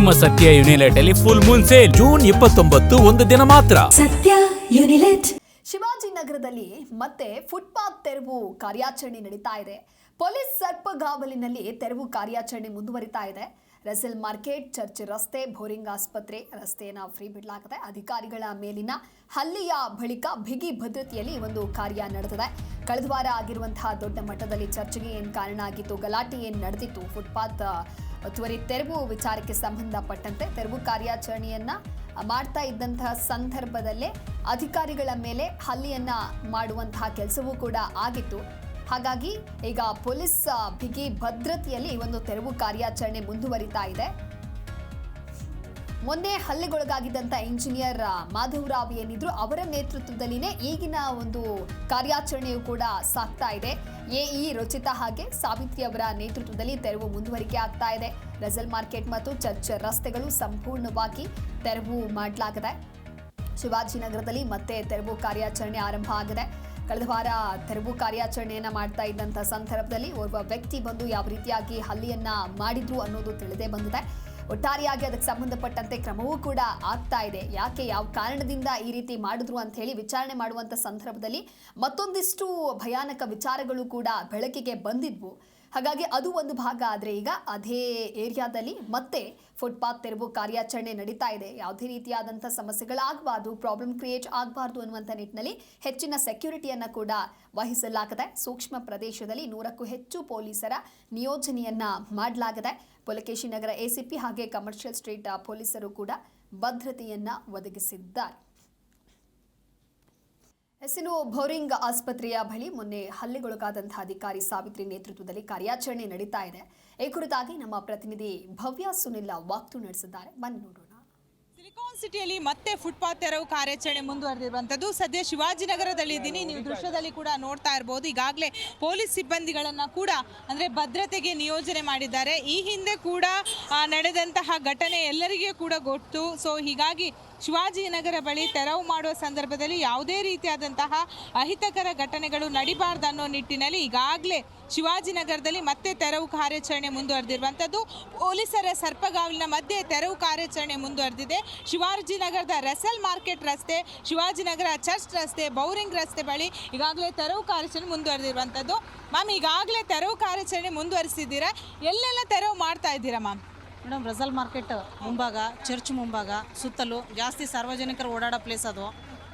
ನಿಮ್ಮ ಸತ್ಯ ಯುನಿಲೆಟ್ ಅಲ್ಲಿ ಫುಲ್ ಮೂನ್ ಸೇಲ್ ಜೂನ್ 29 ಒಂದು ದಿನ ಮಾತ್ರ. ಸತ್ಯ ಯುನಿಲೆಟ್. ಶಿವಾಜಿನಗರದಲ್ಲಿ ಮತ್ತೆ ಫುಟ್ಪಾತ್ ತೆರವು ಕಾರ್ಯಾಚರಣೆ ನಡೀತಾ ಇದೆ. ಪೊಲೀಸ್ ಸರ್ಪಗಾವಲಿನಲ್ಲಿ ತೆರವು ಕಾರ್ಯಾಚರಣೆ ಮುಂದುವರಿತಾ ಇದೆ. ರಸೆಲ್ ಮಾರ್ಕೆಟ್, ಚರ್ಚ್ ರಸ್ತೆ, ಬೋರಿಂಗ್ ಆಸ್ಪತ್ರೆ ರಸ್ತೆಯನ್ನು ಫ್ರೀ ಬಿಡಲಾಗಿದೆ. ಅಧಿಕಾರಿಗಳ ಮೇಲಿನ ಹಲ್ಲೆಯ ಬಳಿಕ ಬಿಗಿ ಭದ್ರತೆಯಲ್ಲಿ ಒಂದು ಕಾರ್ಯ ನಡೆದಿದೆ. ಕಳೆದ ವಾರ ಆಗಿರುವಂತಹ ದೊಡ್ಡ ಮಟ್ಟದಲ್ಲಿ ಚರ್ಚೆಗೆ ಏನು ಕಾರಣ ಆಗಿತ್ತು, ಗಲಾಟೆ ಏನು ನಡೆದಿತ್ತು, ಫುಟ್ಪಾತ್ ತ್ವರಿತ ತೆರವು ವಿಚಾರಕ್ಕೆ ಸಂಬಂಧಪಟ್ಟಂತೆ ತೆರವು ಕಾರ್ಯಾಚರಣೆಯನ್ನ ಮಾಡ್ತಾ ಇದ್ದಂತಹ ಸಂದರ್ಭದಲ್ಲೇ ಅಧಿಕಾರಿಗಳ ಮೇಲೆ ಹಲ್ಲೆಯನ್ನ ಮಾಡುವಂತಹ ಕೆಲಸವೂ ಕೂಡ ಆಗಿತ್ತು. ಹಾಗಾಗಿ ಈಗ ಪೊಲೀಸ್ ಬಿಗಿ ಭದ್ರತೆಯಲ್ಲಿ ಒಂದು ತೆರವು ಕಾರ್ಯಾಚರಣೆ ಮುಂದುವರಿತಾ ಇದೆ. ಮೊನ್ನೆ ಹಲ್ಲೆಗೊಳಗಾಗಿದ್ದಂಥ ಇಂಜಿನಿಯರ್ ಮಾಧವರಾವ್ ಏನಿದ್ರು ಅವರ ನೇತೃತ್ವದಲ್ಲಿನೇ ಈಗಿನ ಒಂದು ಕಾರ್ಯಾಚರಣೆಯು ಕೂಡ ಸಾಗ್ತಾ ಇದೆ. ಎಇ ರುಚಿತಾ ಹಾಗೆ ಸಾವಿತ್ರಿ ಅವರ ನೇತೃತ್ವದಲ್ಲಿ ತೆರವು ಮುಂದುವರಿಕೆ ಆಗ್ತಾ ಇದೆ. ರಸೆಲ್ ಮಾರ್ಕೆಟ್ ಮತ್ತು ಚರ್ಚ್ ರಸ್ತೆಗಳು ಸಂಪೂರ್ಣವಾಗಿ ತೆರವು ಮಾಡಲಾಗಿದೆ. ಶಿವಾಜಿನಗರದಲ್ಲಿ ಮತ್ತೆ ತೆರವು ಕಾರ್ಯಾಚರಣೆ ಆರಂಭ ಆಗಿದೆ. ಕಳೆದ ವಾರ ತೆರವು ಕಾರ್ಯಾಚರಣೆಯನ್ನ ಮಾಡ್ತಾ ಇದ್ದಂಥ ಸಂದರ್ಭದಲ್ಲಿ ಓರ್ವ ವ್ಯಕ್ತಿ ಬಂದು ಯಾವ ರೀತಿಯಾಗಿ ಹಲ್ಲೆಯನ್ನ ಮಾಡಿದ್ರು ಅನ್ನೋದು ತಿಳಿದೇ ಬಂದಿದೆ. ಒಟ್ಟಾರೆಯಾಗಿ ಅದಕ್ಕೆ ಸಂಬಂಧಪಟ್ಟಂತೆ ಕ್ರಮವೂ ಕೂಡ ಆಗ್ತಾ ಇದೆ. ಯಾಕೆ, ಯಾವ ಕಾರಣದಿಂದ ಈ ರೀತಿ ಮಾಡಿದ್ರು ಅಂತ ಹೇಳಿ ವಿಚಾರಣೆ ಮಾಡುವಂಥ ಸಂದರ್ಭದಲ್ಲಿ ಮತ್ತೊಂದಿಷ್ಟು ಭಯಾನಕ ವಿಚಾರಗಳು ಕೂಡ ಬೆಳಕಿಗೆ ಬಂದಿದ್ವು. ಹಾಗಾಗಿ ಅದು ಒಂದು ಭಾಗ. ಆದರೆ ಈಗ ಅದೇ ಏರಿಯಾದಲ್ಲಿ ಮತ್ತೆ ಫುಟ್ಪಾತ್ ತೆರವು ಕಾರ್ಯಾಚರಣೆ ನಡೀತಾ ಇದೆ. ಯಾವುದೇ ರೀತಿಯಾದಂಥ ಸಮಸ್ಯೆಗಳಾಗಬಾರ್ದು, ಪ್ರಾಬ್ಲಮ್ ಕ್ರಿಯೇಟ್ ಆಗಬಾರ್ದು ಅನ್ನುವಂಥ ನಿಟ್ಟಿನಲ್ಲಿ ಹೆಚ್ಚಿನ ಸೆಕ್ಯೂರಿಟಿಯನ್ನು ಕೂಡ ವಹಿಸಲಾಗಿದೆ. ಸೂಕ್ಷ್ಮ ಪ್ರದೇಶದಲ್ಲಿ 100ಕ್ಕೂ ಹೆಚ್ಚು ಪೊಲೀಸರ ನಿಯೋಜನೆಯನ್ನ ಮಾಡಲಾಗಿದೆ. ಪುಲಕೇಶಿ ನಗರ ಎಸಿಪಿ ಹಾಗೆ ಕಮರ್ಷಿಯಲ್ ಸ್ಟ್ರೀಟ್ ಪೊಲೀಸರು ಕೂಡ ಭದ್ರತೆಯನ್ನ ಒದಗಿಸಿದ್ದಾರೆ. ಇನ್ನು ಬೋರಿಂಗ್ ಆಸ್ಪತ್ರೆಯ ಬಳಿ ಮೊನ್ನೆ ಹಲ್ಲೆಗೊಳಗಾದಂತಹ ಅಧಿಕಾರಿ ಸಾವಿತ್ರಿ ನೇತೃತ್ವದಲ್ಲಿ ಕಾರ್ಯಾಚರಣೆ ನಡೀತಾ ಇದೆ. ಈ ಕುರಿತಾಗಿ ನಮ್ಮ ಪ್ರತಿನಿಧಿ ಭವ್ಯ ಸುನಿಲ್ ವಾಕ್ತು ನಡೆಸಿದ್ದಾರೆ. ಬನ್ನಿ ನೋಡೋಣ. ಸಿಲಿಕಾನ್ ಸಿಟಿಯಲ್ಲಿ ಮತ್ತೆ ಫುಟ್ಪಾತ್ ತೆರವು ಕಾರ್ಯಾಚರಣೆ ಮುಂದುವರೆದಿರುವಂಥದ್ದು. ಸದ್ಯ ಶಿವಾಜಿನಗರದಲ್ಲಿ ಇದ್ದೀನಿ. ನೀವು ದೃಶ್ಯದಲ್ಲಿ ಕೂಡ ನೋಡ್ತಾ ಇರ್ಬೋದು. ಈಗಾಗಲೇ ಪೊಲೀಸ್ ಸಿಬ್ಬಂದಿಗಳನ್ನು ಕೂಡ ಅಂದರೆ ಭದ್ರತೆಗೆ ನಿಯೋಜನೆ ಮಾಡಿದ್ದಾರೆ. ಈ ಹಿಂದೆ ಕೂಡ ನಡೆದಂತಹ ಘಟನೆ ಎಲ್ಲರಿಗೂ ಕೂಡ ಗೊತ್ತು. ಸೊ ಹೀಗಾಗಿ ಶಿವಾಜಿನಗರ ಬಳಿ ತೆರವು ಮಾಡುವ ಸಂದರ್ಭದಲ್ಲಿ ಯಾವುದೇ ರೀತಿಯಾದಂತಹ ಅಹಿತಕರ ಘಟನೆಗಳು ನಡಿಬಾರ್ದು ಅನ್ನೋ ನಿಟ್ಟಿನಲ್ಲಿ ಈಗಾಗಲೇ ಶಿವಾಜಿನಗರದಲ್ಲಿ ಮತ್ತೆ ತೆರವು ಕಾರ್ಯಾಚರಣೆ ಮುಂದುವರೆದಿರುವಂಥದ್ದು. ಪೊಲೀಸರ ಸರ್ಪಗಾವಲಿನ ಮಧ್ಯೆ ತೆರವು ಕಾರ್ಯಾಚರಣೆ ಮುಂದುವರೆದಿದೆ. ಶಿವಾಜಿನಗರದ ರಸೆಲ್ ಮಾರ್ಕೆಟ್ ರಸ್ತೆ, ಶಿವಾಜಿನಗರ ಚರ್ಚ್ ರಸ್ತೆ, ಬೌರಿಂಗ್ ರಸ್ತೆ ಬಳಿ ಈಗಾಗಲೇ ತೆರವು ಕಾರ್ಯಾಚರಣೆ ಮುಂದುವರೆದಿರುವಂಥದ್ದು. ಮ್ಯಾಮ್, ಈಗಾಗಲೇ ತೆರವು ಕಾರ್ಯಾಚರಣೆ ಮುಂದುವರಿಸಿದ್ದೀರಾ, ಎಲ್ಲೆಲ್ಲ ತೆರವು ಮಾಡ್ತಾ ಇದ್ದೀರಾ ಮ್ಯಾಮ್? ಮೇಡಮ್, ರಸಲ್ ಮಾರ್ಕೆಟ್ ಮುಂಭಾಗ, ಚರ್ಚ್ ಮುಂಭಾಗ, ಸುತ್ತಲೂ ಜಾಸ್ತಿ ಸಾರ್ವಜನಿಕರು ಓಡಾಡೋ ಪ್ಲೇಸ್ ಅದು.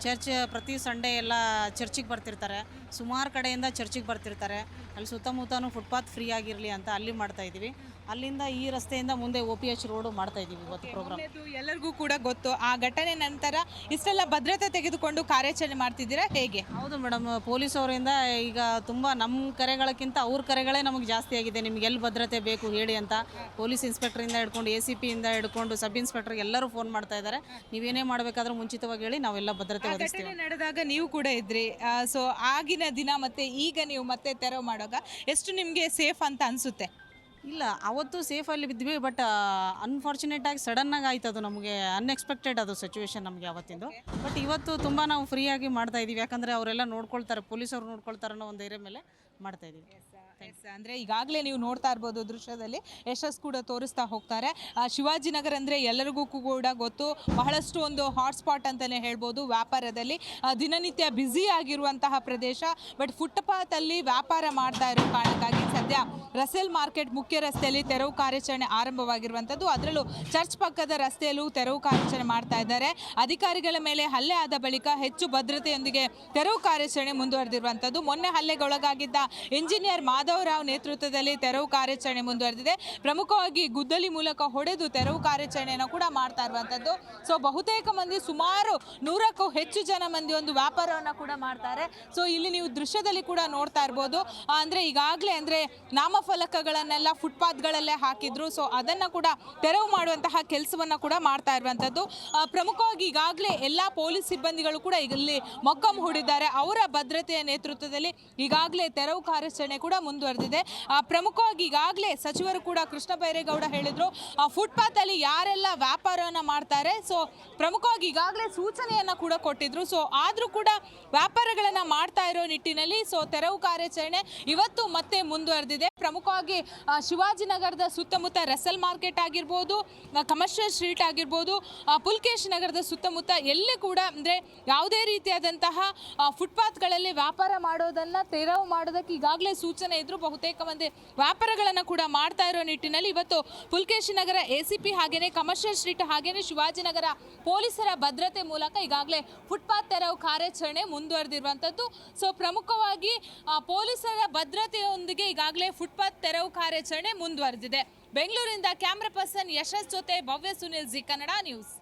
ಚರ್ಚ್ ಪ್ರತಿ ಸಂಡೇ ಎಲ್ಲ ಚರ್ಚಿಗೆ ಬರ್ತಿರ್ತಾರೆ, ಸುಮಾರು ಕಡೆಯಿಂದ ಚರ್ಚಿಗೆ ಬರ್ತಿರ್ತಾರೆ. ಅಲ್ಲಿ ಸುತ್ತಮುತ್ತನೂ ಫುಟ್ಪಾತ್ ಫ್ರೀ ಆಗಿರಲಿ ಅಂತ ಅಲ್ಲಿ ಮಾಡ್ತಾಯಿದ್ದೀವಿ. ಅಲ್ಲಿಂದ ಈ ರಸ್ತೆಯಿಂದ ಮುಂದೆ OPH ರೋಡು ಮಾಡ್ತಾಯಿದ್ದೀವಿ ಇವತ್ತು ಪ್ರೋಗ್ರಾಮ್. ಎಲ್ಲರಿಗೂ ಕೂಡ ಗೊತ್ತು. ಆ ಘಟನೆ ನಂತರ ಇಷ್ಟೆಲ್ಲ ಭದ್ರತೆ ತೆಗೆದುಕೊಂಡು ಕಾರ್ಯಾಚರಣೆ ಮಾಡ್ತಿದ್ದೀರಾ, ಹೇಗೆ? ಹೌದು ಮೇಡಮ್, ಪೊಲೀಸ್ ಅವರಿಂದ ಈಗ ತುಂಬ ನಮ್ಮ ಕರೆಗಳಕ್ಕಿಂತ ಅವ್ರ ಕರೆಗಳೇ ನಮಗೆ ಜಾಸ್ತಿ ಆಗಿದೆ. ನಿಮ್ಗೆ ಎಲ್ಲಿ ಭದ್ರತೆ ಬೇಕು ಹೇಳಿ ಅಂತ ಪೊಲೀಸ್ ಇನ್ಸ್ಪೆಕ್ಟರಿಂದ ಹಿಡ್ಕೊಂಡು ACPಯಿಂದ ಹಿಡ್ಕೊಂಡು ಸಬ್ ಇನ್ಸ್ಪೆಕ್ಟರ್ಗೆ ಎಲ್ಲರೂ ಫೋನ್ ಮಾಡ್ತಾ ಇದ್ದಾರೆ. ನೀವೇನೇ ಮಾಡಬೇಕಾದ್ರೂ ಮುಂಚಿತವಾಗಿ ಹೇಳಿ, ನಾವೆಲ್ಲ ಭದ್ರತೆ ಒದಗಿಸ್ತೀವಿ. ನಡೆದಾಗ ನೀವು ಕೂಡ ಇದ್ರಿ. ಸೊ ಆಗಿನ ದಿನ ಮತ್ತೆ ಈಗ ನೀವು ಮತ್ತೆ ತೆರವು ಮಾಡುವಾಗ ಎಷ್ಟು ನಿಮಗೆ ಸೇಫ್ ಅಂತ ಅನಿಸುತ್ತೆ? ಇಲ್ಲ, ಅವತ್ತು ಸೇಫಲ್ಲಿ ಬಿದ್ವಿ. ಬಟ್ ಅನ್ಫಾರ್ಚುನೇಟಾಗಿ ಸಡನ್ನಾಗಿ ಆಯ್ತು. ಅದು ನಮಗೆ ಅನ್ಎಕ್ಸ್ಪೆಕ್ಟೆಡ್ ಅದು ಸಿಚುವೇಶನ್ ನಮಗೆ ಅವತ್ತಿಂದು. ಬಟ್ ಇವತ್ತು ತುಂಬ ನಾವು ಫ್ರೀಯಾಗಿ ಮಾಡ್ತಾ ಇದ್ದೀವಿ. ಯಾಕಂದರೆ ಅವರೆಲ್ಲ ನೋಡ್ಕೊಳ್ತಾರೆ, ಪೊಲೀಸರು ನೋಡ್ಕೊಳ್ತಾರೆ ಅನ್ನೋ ಒಂದು ಧೈರ್ಯ ಮೇಲೆ ಮಾಡ್ತಾ ಇದ್ದೀವಿ. ಅಂದರೆ ಈಗಾಗಲೇ ನೀವು ನೋಡ್ತಾ ಇರ್ಬೋದು ದೃಶ್ಯದಲ್ಲಿ ಯಶಸ್ ಕೂಡ ತೋರಿಸ್ತಾ ಹೋಗ್ತಾರೆ. ಶಿವಾಜಿನಗರ ಅಂದರೆ ಎಲ್ಲರಿಗೂ ಕೂಡ ಗೊತ್ತು, ಬಹಳಷ್ಟು ಒಂದು ಹಾಟ್ಸ್ಪಾಟ್ ಅಂತಲೇ ಹೇಳ್ಬೋದು. ವ್ಯಾಪಾರದಲ್ಲಿ ದಿನನಿತ್ಯ ಬ್ಯುಸಿ ಆಗಿರುವಂತಹ ಪ್ರದೇಶ. ಬಟ್ ಫುಟ್ಪಾತಲ್ಲಿ ವ್ಯಾಪಾರ ಮಾಡ್ತಾ ಇರೋ ಕಾರಣಕ್ಕಾಗಿ ಸದ್ಯ ರಸೆಲ್ ಮಾರ್ಕೆಟ್ ಮುಖ್ಯ ರಸ್ತೆಯಲ್ಲಿ ತೆರವು ಕಾರ್ಯಾಚರಣೆ ಆರಂಭವಾಗಿರುವಂಥದ್ದು. ಅದರಲ್ಲೂ ಚರ್ಚ್ ಪಕ್ಕದ ರಸ್ತೆಯಲ್ಲೂ ತೆರವು ಕಾರ್ಯಾಚರಣೆ ಮಾಡ್ತಾ ಇದ್ದಾರೆ. ಅಧಿಕಾರಿಗಳ ಮೇಲೆ ಹಲ್ಲೆ ಆದ ಬಳಿಕ ಹೆಚ್ಚು ಭದ್ರತೆಯೊಂದಿಗೆ ತೆರವು ಕಾರ್ಯಾಚರಣೆ ಮುಂದುವರೆದಿರುವಂಥದ್ದು. ಮೊನ್ನೆ ಹಲ್ಲೆಗೊಳಗಾಗಿದ್ದ ಇಂಜಿನಿಯರ್ ಮಾಧವರಾವ್ ನೇತೃತ್ವದಲ್ಲಿ ತೆರವು ಕಾರ್ಯಾಚರಣೆ ಮುಂದುವರೆದಿದೆ. ಪ್ರಮುಖವಾಗಿ ಗುದ್ದಲಿ ಮೂಲಕ ಹೊಡೆದು ತೆರವು ಕಾರ್ಯಾಚರಣೆಯನ್ನು ಕೂಡ ಮಾಡ್ತಾ ಇರುವಂಥದ್ದು. ಸೊ ಬಹುತೇಕ ಮಂದಿ, ಸುಮಾರು 100ಕ್ಕೂ ಹೆಚ್ಚು ಜನ ಮಂದಿ ಒಂದು ವ್ಯಾಪಾರವನ್ನು ಕೂಡ ಮಾಡ್ತಾರೆ. ಸೊ ಇಲ್ಲಿ ನೀವು ದೃಶ್ಯದಲ್ಲಿ ಕೂಡ ನೋಡ್ತಾ ಇರ್ಬೋದು. ಅಂದರೆ ಈಗಾಗಲೇ ಅಂದರೆ ನಾಮಫಲಕಗಳನ್ನೆಲ್ಲ ಫುಟ್ಪಾತ್ಗಳಲ್ಲೇ ಹಾಕಿದ್ರು. ಸೊ ಅದನ್ನು ಕೂಡ ತೆರವು ಮಾಡುವಂತಹ ಕೆಲಸವನ್ನು ಕೂಡ ಮಾಡ್ತಾ ಇರುವಂಥದ್ದು. ಪ್ರಮುಖವಾಗಿ ಈಗಾಗಲೇ ಎಲ್ಲ ಪೊಲೀಸ್ ಸಿಬ್ಬಂದಿಗಳು ಕೂಡ ಇಲ್ಲಿ ಮೊಕ್ಕಂ ಹೂಡಿದ್ದಾರೆ. ಅವರ ಭದ್ರತೆಯ ನೇತೃತ್ವದಲ್ಲಿ ಈಗಾಗಲೇ ತೆರವು ಕಾರ್ಯಾಚರಣೆ ಕೂಡ ಮುಂದುವರೆದಿದೆ. ಪ್ರಮುಖವಾಗಿ ಈಗಾಗಲೇ ಸಚಿವರು ಕೂಡ ಕೃಷ್ಣ ಬೈರೇಗೌಡ ಹೇಳಿದ್ರು, ಫುಟ್ಪಾತ್ ಅಲ್ಲಿ ಯಾರೆಲ್ಲ ವ್ಯಾಪಾರವನ್ನ ಮಾಡ್ತಾರೆ, ಸೊ ಪ್ರಮುಖವಾಗಿ ಈಗಾಗಲೇ ಸೂಚನೆಯನ್ನ ಕೂಡ ಕೊಟ್ಟಿದ್ರು. ಸೊ ಆದ್ರೂ ಕೂಡ ವ್ಯಾಪಾರಗಳನ್ನ ಮಾಡ್ತಾ ಇರೋ ನಿಟ್ಟಿನಲ್ಲಿ ಸೊ ತೆರವು ಕಾರ್ಯಾಚರಣೆ ಇವತ್ತು ಮತ್ತೆ ಮುಂದುವರೆದಿದೆ. ಪ್ರಮುಖವಾಗಿ ಶಿವಾಜಿನಗರದ ಸುತ್ತಮುತ್ತ ರಸಲ್ ಮಾರ್ಕೆಟ್ ಆಗಿರ್ಬೋದು, ಕಮರ್ಷಿಯಲ್ ಸ್ಟ್ರೀಟ್ ಆಗಿರ್ಬೋದು, ಪುಲ್ಕೇಶ್ ನಗರದ ಸುತ್ತಮುತ್ತ ಎಲ್ಲಿ ಕೂಡ ಅಂದರೆ ಯಾವುದೇ ರೀತಿಯಾದಂತಹ ಫುಟ್ಪಾತ್ಗಳಲ್ಲಿ ವ್ಯಾಪಾರ ಮಾಡೋದನ್ನು ತೆರವು ಮಾಡೋದಕ್ಕೆ ಈಗಾಗಲೇ ಸೂಚನೆ ಇದ್ದರೂ ಬಹುತೇಕ ಮಂದಿ ವ್ಯಾಪಾರಗಳನ್ನು ಕೂಡ ಮಾಡ್ತಾ ಇರೋ ನಿಟ್ಟಿನಲ್ಲಿ ಇವತ್ತು ಪುಲ್ಕೇಶ್ ನಗರ ACP ಹಾಗೆಯೇ ಕಮರ್ಷಿಯಲ್ ಸ್ಟ್ರೀಟ್ ಹಾಗೆಯೇ ಶಿವಾಜಿನಗರ ಪೊಲೀಸರ ಭದ್ರತೆ ಮೂಲಕ ಈಗಾಗಲೇ ಫುಟ್ಪಾತ್ ತೆರವು ಕಾರ್ಯಾಚರಣೆ ಮುಂದುವರೆದಿರುವಂಥದ್ದು. ಸೊ ಪ್ರಮುಖವಾಗಿ ಪೊಲೀಸರ ಭದ್ರತೆಯೊಂದಿಗೆ ಈಗಾಗಲೇ ಫುಟ್ಪಾತ್ ತೆರವು ಕಾರ್ಯಾಚರಣೆ ಮುಂದುವರೆದಿದೆ. ಬೆಂಗಳೂರಿನಿಂದ ಕ್ಯಾಮ್ರಾ ಪರ್ಸನ್ ಯಶಸ್ ಜೊತೆ ಭವ್ಯ ಸುನಿಲ್, ಜಿ ಕನ್ನಡ ನ್ಯೂಸ್.